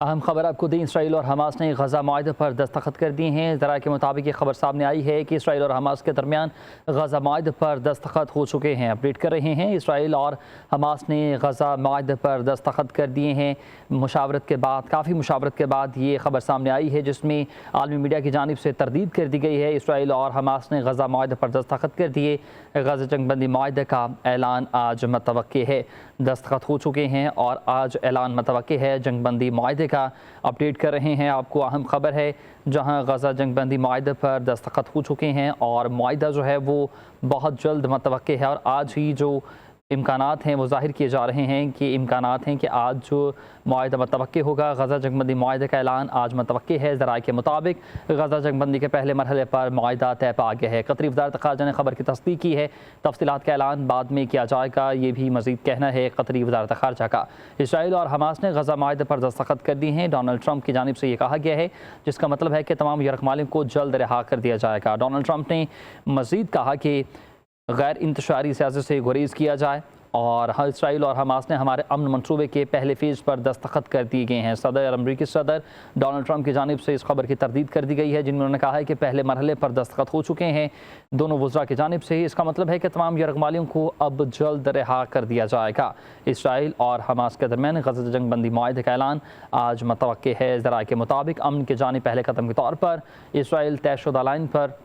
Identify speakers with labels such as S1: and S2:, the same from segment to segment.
S1: अहम खबर आपको दी। इसराइल और हमास ने गजा माहदे पर दस्तखत कर दिए हैं। ज़रा के मुताबिक ये खबर सामने आई है कि इसराइल और हमास के दरमियान गजा माहदे पर दस्तखत हो चुके हैं। अपडेट कर रहे हैं, इसराइल और हमास ने गजा माहदे पर दस्तखत कर दिए हैं। मुशावरत के बाद, काफ़ी मुशावरत के बाद ये खबर सामने आई है, जिसमें आलमी मीडिया की जानिब से तरदीद कर दी गई है। इसराइल और हमास ने गजा माहदे पर दस्तखत कर दिए। गजा जंगबंदी माहदे का ऐलान आज मतवक्के है। दस्तखत हो चुके हैं और आज ऐलान मतवक्के है जंगबंदी माहदे का। अपडेट कर रहे हैं आपको, अहम खबर है जहां गजा जंगबंदी माहदे पर दस्तखत हो चुके हैं और माहदा जो है वो बहुत जल्द मतवक्के है। और आज ही जो इम्कानात हैं वो ज़ाहिर किए जा रहे हैं कि इम्कानात हैं कि आज जो माहदा मतवक्के होगा। गजा जंगबंदी माहदे का ऐलान आज मतवक्के है। ज़राए के मुताबिक गजा जंगबंदी के पहले मरहले पर माहदा तय पा गया है। कतरी वज़ारत ख़ारजा ने खबर की तस्दीक की है। तफसीलात का ऐलान बाद में किया जाएगा, ये भी मज़ीद कहना है कतरी वज़ारत ख़ारजा का। इसराइल और हमास ने गजा माहदे पर दस्तखत कर दी हैं। डोनाल्ड ट्रंप की जानिब से ये कहा गया है, जिसका मतलब है कि तमाम यरगमालियों को जल्द रिहा कर दिया जाएगा। डोनाल्ड ट्रंप ने मज़ीद कहा कि गैर इंतशारी सियासत से गुरेज किया जाए और इसराइल और हमास ने हमारे अमन मनसूबे के पहले फेज़ पर दस्तखत कर दिए गए हैं। अमरीकी सदर डोनाल्ड ट्रंप की जानिब से इस खबर की तरदीद कर दी गई है, जिनमें उन्होंने कहा है कि पहले मरहले पर दस्तखत हो चुके हैं दोनों वज़रा की जानिब से। इसका मतलब है कि तमाम यरगमालियों को अब जल्द रिहा कर दिया जाएगा। इसराइल और हमास के दरमियान गजा जंगबंदी माहदे का ऐलान आज मतवक्के है। ज़राए के मुताबिक अमन के जाने पहले कदम के तौर पर इसराइल तयशुदा लाइन पर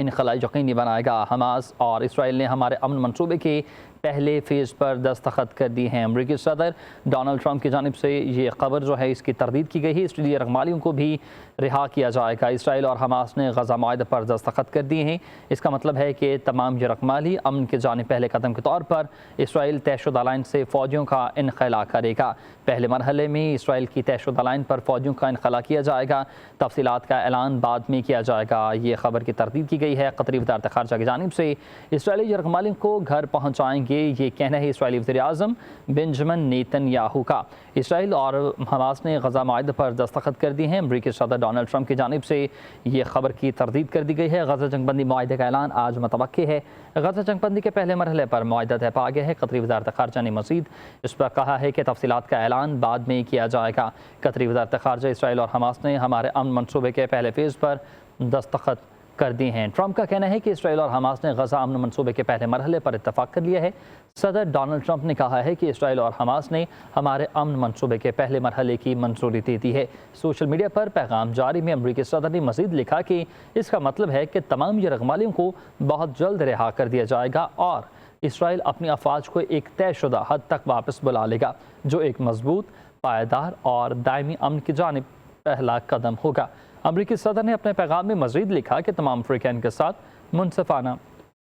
S1: इनखला यकीनी बनाएगा। हमास और इसराइल ने हमारे अमन मनसूबे के पहले फेज़ पर दस्तखत कर दी हैं। अमरीकी सदर डोनाल्ड ट्रंप की जानिब से ये खबर जो है इसकी तरदीद की गई है। इसलिए रगमालियों को भी रिहा किया जाएगा। इसराइल और हमास ने गजा माहदे पर दस्तखत कर दिए हैं। इसका मतलब है कि तमाम यरगमाली अमन के जाने पहले कदम के तौर पर इसराइल तयशुदा लाइन से फ़ौजियों का इनखला करेगा। पहले मरहले में इसराइल की तयशुदा लाइन पर फ़ौजियों का इनखला किया जाएगा। तफसीलात का ऐलान बाद में किया जाएगा। ये खबर की तरदीद की गई है कतरी वज़ारत ख़ारजा की जानिब से। इसराइली यरगमालियों को घर पहुँचाएंगे, ये कहना है इसराइली वज़ीर आज़म बेंजामिन नेतन्याहू का। इसराइल और हमास ने गजा माहदे पर दस्तखत कर दी हैं। अमरीकी सदर डोनाल्ड ट्रंप की जानिब से ये खबर की तरदीद कर दी गई है। गजा जंगबंदी माहदे का ऐलान आज मतवक्के है। गजा जंगबंदी के पहले मरहले पर माहदा तय पा गया है। कतरी वज़ारत ख़ारजा ने मज़ीद इस पर कहा है कि तफसीलात का ऐलान बाद में किया जाएगा। कतरी वज़ारत ख़ारजा इसराइल और हमास ने हमारे अमन मनसूबे के पहले फेज़ पर दस्तखत कर दी हैं। ट्रंप का कहना है कि इसराइल और हमास ने गजा अमन मनसूबे के पहले मरहले पर इत्तफाक कर लिया है। सदर डोनाल्ड ट्रंप ने कहा है कि इसराइल और हमास ने हमारे अमन मनसूबे के पहले मरहले की मंजूरी दे दी है। सोशल मीडिया पर पैगाम जारी में अमरीकी सदर ने मज़ीद लिखा कि इसका मतलब है कि तमाम यरगमालियों को बहुत जल्द रिहा कर दिया जाएगा और इसराइल अपनी अफवाज को एक तयशुदा हद तक वापस बुला लेगा, जो एक मजबूत, पायदार और दायमी अमन की जानिब पहला कदम होगा। अमरीकी सदर ने अपने पैगाम में मज़ीद लिखा कि तमाम अफ्रीकन के साथ मुनसिफाना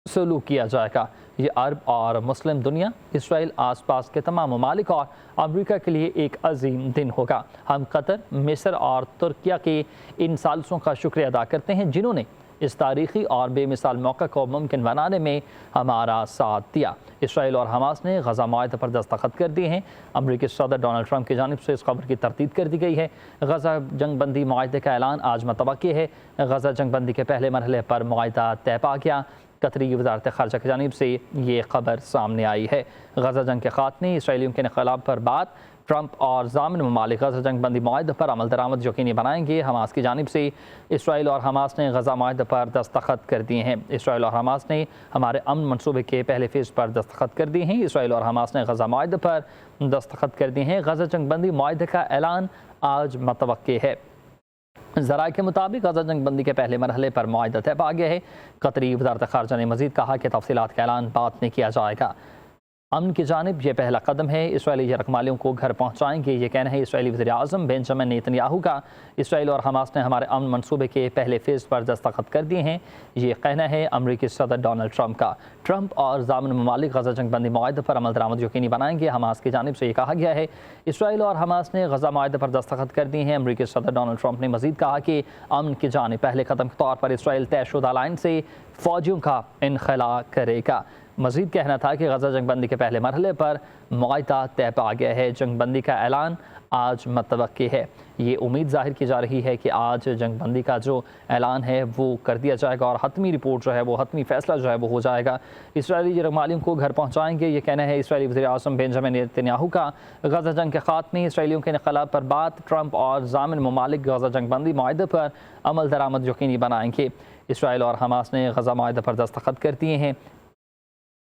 S1: सलूक किया जाएगा। ये अरब और मुस्लिम दुनिया, इसराइल, आसपास के तमाम ममालिक और अमरीका के लिए एक अजीम दिन होगा। हम कतर, मिस्र और तुर्किया के इन सालसों का शुक्रिया अदा करते हैं, जिन्होंने इस तारीख़ी और बेमिसाल मौका को मुमकिन बनाने में हमारा साथ दिया। इसराइल और हमास ने गजा माहदे पर दस्तखत कर दिए हैं। अमरीकी सदर डोनाल्ड ट्रंप की जानिब से इस खबर की तरदीद कर दी गई है। गजा जंगबंदी माहदे का ऐलान आज मतवक्के है। गजा जंगबंदी के पहले मरहले पर माहदा तय पा गया। कतरी वज़ारत ख़ारजा की जानिब से ये खबर सामने आई है। गजा जंग के खात्मे, इसराइलियों के इनक़लाब पर बात, ट्रंप और ज़ामिन ममालिक गजा जंगबंदी माहदे पर अमल दरामद यकीनी बनाएंगे। हमास की जानिब से इसराइल और हमास ने गजा माहदे पर दस्तखत कर दिए हैं। इसराइल और हमास ने हमारे अमन मनसूबे के पहले फेज़ पर दस्तखत कर दिए हैं। इसराइल और हमास ने गजा माहदे पर दस्तखत कर दिए हैं। गजा जंगबंदी माहदे का ऐलान आज मतवक्के है। ज़राए के मुताबिक गजा जंगबंदी के पहले मरहले पर माहदा तय पा गया है। कतरी वज़ारत ख़ारजा ने मज़ीद कहा कि तफसीलात का ऐलान बाद में किया जाएगा। अमन की जानिब यह पहला कदम है। इसराइली यरगमालियों को घर पहुँचाएंगे, ये कहना है इसराइली वज़ीर आज़म बेंजामिन नेतन्याहू का। इसराइल और हमास ने हमारे अमन मनसूबे के पहले फेज़ पर दस्तखत कर दिए हैं, ये कहना है अमरीकी सदर डोनाल्ड ट्रंप का। ट्रंप और ज़ामिन ममालिक गजा जंगबंदी माहदे पर अमल दरामद यकीनी बनाएंगे। हमास की जानिब से ये कहा गया है इसराइल और हमास ने गजा माहदे पर दस्तखत कर दिए हैं। अमरीकी सदर डोनाल्ड ट्रंप ने मज़ीद कहा कि अमन की जानिब पहले कदम के तौर पर इसराइल तयशुदा लाइन से फ़ौजियों का इनखला करेगा। मज़ीद कहना था कि गजा जंगबंदी के पहले मरहले पर माहदा तय पा गया है। जंगबंदी का ऐलान आज मतवक्के है। ये उम्मीद जाहिर की जा रही है कि आज जंग बंदी का जो ऐलान है वो कर दिया जाएगा और हतमी रिपोर्ट जो है वो हतमी फैसला जो है वो हो जाएगा। इसराइली यरगमालियों को घर पहुँचाएंगे, ये कहना है इसराइली वज़ीर आज़म बेंजामिन नेतन्याहू का। गजा जंग के खात्मे, इसराइलियों के इनक़लाब पर बात, ट्रंप और ज़ामिन ममालिक गजा जंग बंदी मुआहदे पर अमल दरामद यकीनी बनाएंगे। इसराइल और हमास ने गजा मुआहदे पर दस्तखत कर दिए हैं।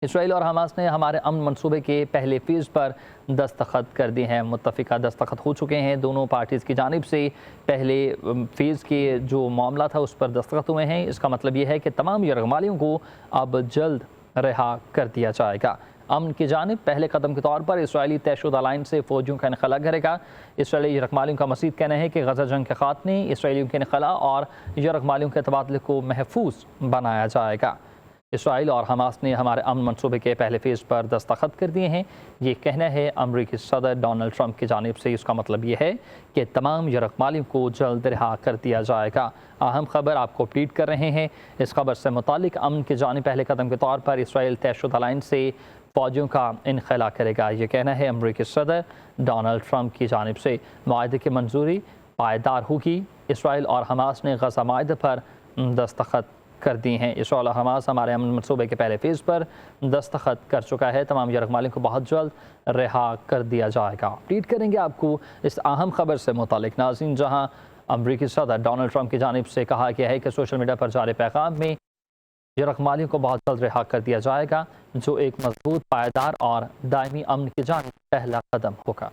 S1: इसराइल और हमास ने हमारे अमन मनसूबे के पहले फ़ेज़ पर दस्तखत कर दिए हैं। मुत्तफ़िका दस्तखत हो चुके हैं। दोनों पार्टीज़ की जानिब से पहले फ़ेज़ के जो मामला था उस पर दस्तखत हुए हैं। इसका मतलब ये है कि तमाम यरगमालियों को अब जल्द रिहा कर दिया जाएगा। अमन की जानिब पहले कदम के तौर पर इसराइली तयशुदा लाइन से फ़ौजियों का इनखला करेगा। इसराइली यरगमालियों का मज़ीद कहना है कि गजा जंग के खात्मे, इसराइलियों के इनखला और यरगमालियों के तबादले को महफूज बनाया जाएगा। इसराइल और हमास ने हमारे अमन मनसूबे के पहले फ़ेज़ पर दस्तखत कर दिए हैं। ये कहना है अमरीकी सदर डोनाल्ड ट्रंप की जानिब से। इसका मतलब ये है कि तमाम यरगमालियों को जल्द रिहा कर दिया जाएगा। अहम खबर आपको अपडेट कर रहे हैं। इस खबर से मुतालिक अमन की जानिब पहले कदम के तौर पर इसराइल तयशुदा लाइन से फ़ौजियों का इनखला करेगा। ये कहना है अमरीकी सदर डोनाल्ड ट्रंप की जानिब से। मुआहदे की मंजूरी पायदार होगी। इसराइल और हमास ने गजा मुआहदे पर दस्तखत कर दी हैं। इसराइल और हमास हमारे अमन मनसूबे के पहले फ़ेज़ पर दस्तखत कर चुका है। तमाम यरगमालियों को बहुत जल्द रिहा कर दिया जाएगा। अपडेट करेंगे आपको इस अहम खबर से मुतालिक नाज़रीन, जहां अमरीकी सदर डोनाल्ड ट्रंप की जानिब से कहा गया है कि सोशल मीडिया पर जारी पैगाम में यरगमालियों को बहुत जल्द रिहा कर दिया जाएगा, जो एक मजबूत, पायदार और दायमी अमन की जानिब पहला कदम होगा।